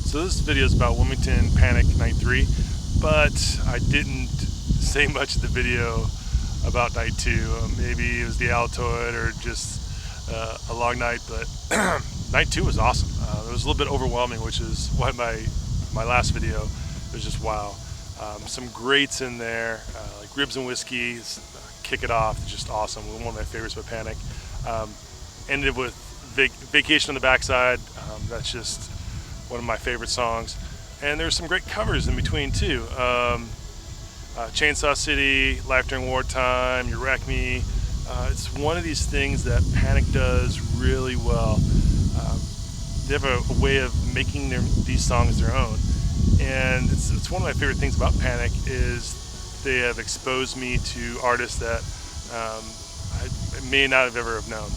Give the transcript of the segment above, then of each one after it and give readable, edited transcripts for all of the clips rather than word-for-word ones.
So this video is about Wilmington Panic Night 3, but I didn't say much of the video about Night 2. Maybe it was the Altoid or just a long night, but Night 2 was awesome. It was a little bit overwhelming, which is why my last video was just wow. Some greats in there, like Ribs and Whiskey, Kick It Off, just awesome. One of my favorites by Panic. Ended with Vacation on the Backside. That's just one of my favorite songs. And there's some great covers in between too. Chainsaw City, Life During Wartime, You Wreck Me. It's one of these things that Panic does really well. They have a way of making these songs their own. And it's one of my favorite things about Panic is they have exposed me to artists that I may not have ever have known.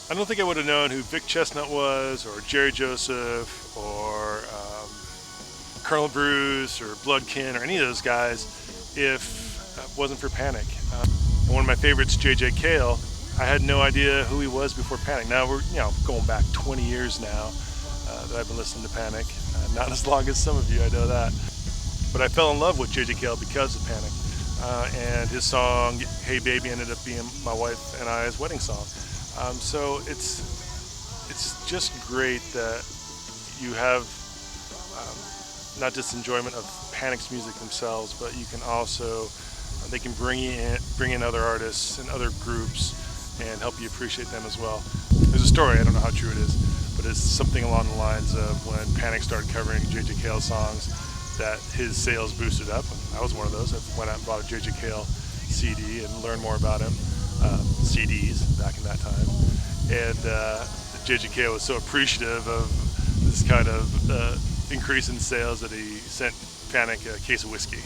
I don't think I would have known who Vic Chestnut was, or Jerry Joseph, or Colonel Bruce, or Bloodkin, or any of those guys if it wasn't for Panic. And one of my favorites, J.J. Cale, I had no idea who he was before Panic. Now we're going back 20 years now that I've been listening to Panic. Not as long as some of you, I know that. But I fell in love with J.J. Cale because of Panic. And his song, Hey Baby, ended up being my wife and I's wedding song. So it's just great that you have not just enjoyment of Panic's music themselves, but you can also, they can bring in other artists and other groups and help you appreciate them as well. There's a story, I don't know how true it is, but it's something along the lines of when Panic started covering J.J. Cale songs, that his sales boosted up. I was one of those. I went out and bought a J.J. Cale CD and learned more about him. CDs back in that time. And J.J. Cale was so appreciative of this kind of increase in sales that he sent Panic a case of whiskey.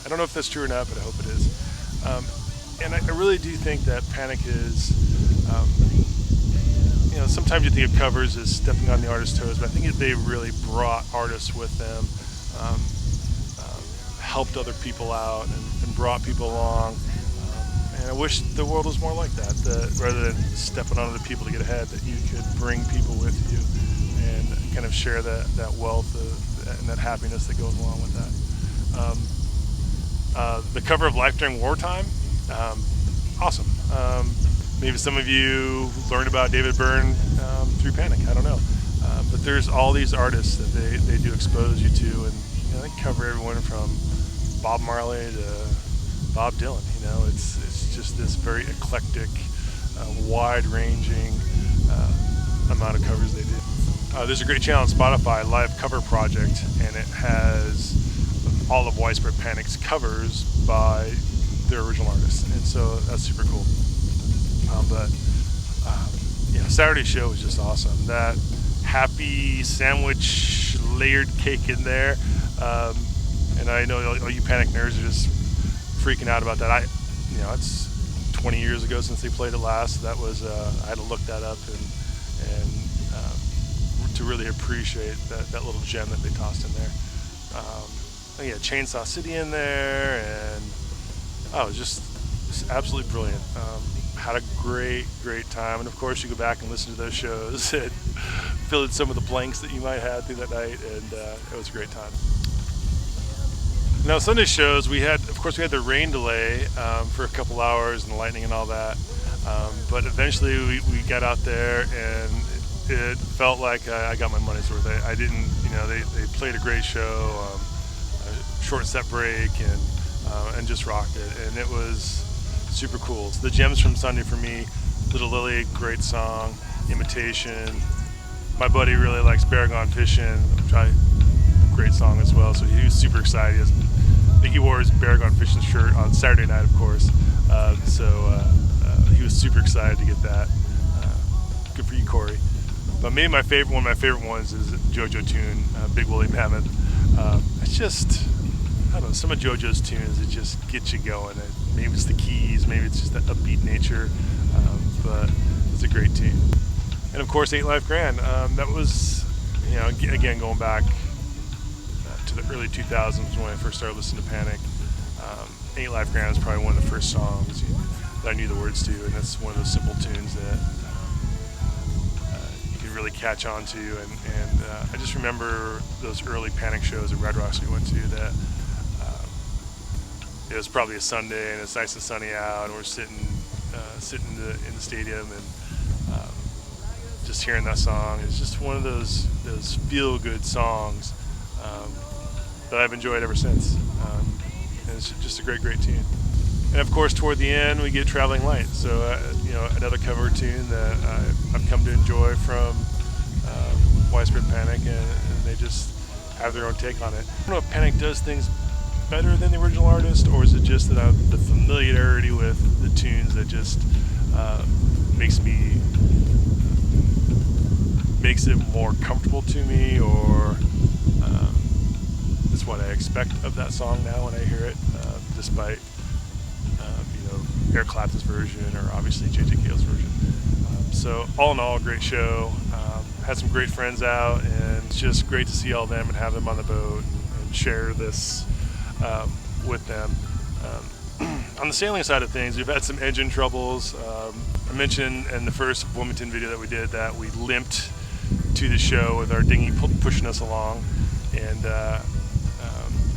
I don't know if that's true or not, but I hope it is. And I really do think that Panic is, sometimes you think of covers as stepping on the artist's toes, but I think they really brought artists with them, helped other people out, and brought people along. And I wish the world was more like that, rather than stepping on other people to get ahead, that you could bring people with you and kind of share that wealth and that happiness that goes along with that. The cover of Life During Wartime, awesome. Maybe some of you learned about David Byrne through Panic, I don't know. But there's all these artists that they do expose you to, and they cover everyone from Bob Marley to Bob Dylan. It's just this very eclectic, wide-ranging amount of covers they do. There's a great channel on Spotify, Live Cover Project, and it has all of Widespread Panic's covers by their original artists, and so that's super cool. Saturday show was just awesome. That happy sandwich layered cake in there, and I know all you Panic nerds are just freaking out about that. It's 20 years ago since they played it last. That was I had to look that up and to really appreciate that little gem that they tossed in there. Chainsaw City in there, and it was just absolutely brilliant. Had a great time, and of course you go back and listen to those shows and fill in some of the blanks that you might have through that night, and it was a great time. Now Sunday shows, we had the rain delay for a couple hours and the lightning and all that, but eventually we got out there and it felt like I got my money's worth. I didn't, they played a great show, a short set break, and just rocked it, and it was super cool. So the gems from Sunday for me, Little Lily, great song, Imitation. My buddy really likes Bear Gone Fishing, great song as well, so he was super excited. I think he wore his Bear Gone Fishing shirt on Saturday night, of course, so he was super excited to get that. Good for you, Corey. But maybe one of my favorite ones is JoJo tune, Big Woolly Mammoth. It's just, I don't know, some of JoJo's tunes, it just gets you going. Maybe it's the keys, maybe it's just that upbeat nature, but it's a great tune. And of course, 8 Life Grand. That was, again, going back to the early 2000s when I first started listening to Panic. 8 Life Grand is probably one of the first songs that I knew the words to, and that's one of those simple tunes that you can really catch on to, and I just remember those early Panic shows at Red Rocks we went to that it was probably a Sunday and it's nice and sunny out and we're sitting in the stadium and just hearing that song. It's just one of those feel-good songs that I've enjoyed ever since. And it's just a great tune. And of course, toward the end, we get Traveling Light. So, another cover tune that I've come to enjoy from Widespread Panic, and they just have their own take on it. I don't know if Panic does things better than the original artist, or is it just that the familiarity with the tunes that just makes it more comfortable to me, or it's what I expect of that song now when I hear it, despite Eric Clapton's version or obviously J.J. Cale's version. So all in all, a great show. Had some great friends out, and it's just great to see all of them and have them on the boat and share this with them. On the sailing side of things, we've had some engine troubles. I mentioned in the first Wilmington video that we did that we limped to the show with our dinghy pushing us along, and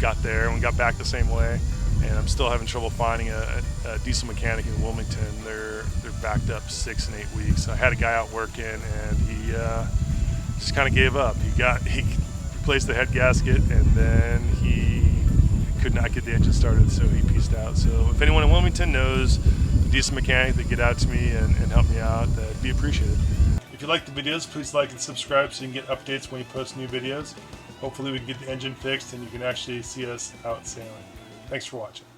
got there and we got back the same way. And I'm still having trouble finding a diesel mechanic in Wilmington. They're backed up 6 and 8 weeks. I had a guy out working, and he just kind of gave up. He replaced the head gasket, and then he could not get the engine started, so he pieced out. So if anyone in Wilmington knows a diesel mechanic, that get out to me and help me out, that'd be appreciated. If you like the videos, please like and subscribe so you can get updates when we post new videos. Hopefully we can get the engine fixed and you can actually see us out sailing. Thanks for watching.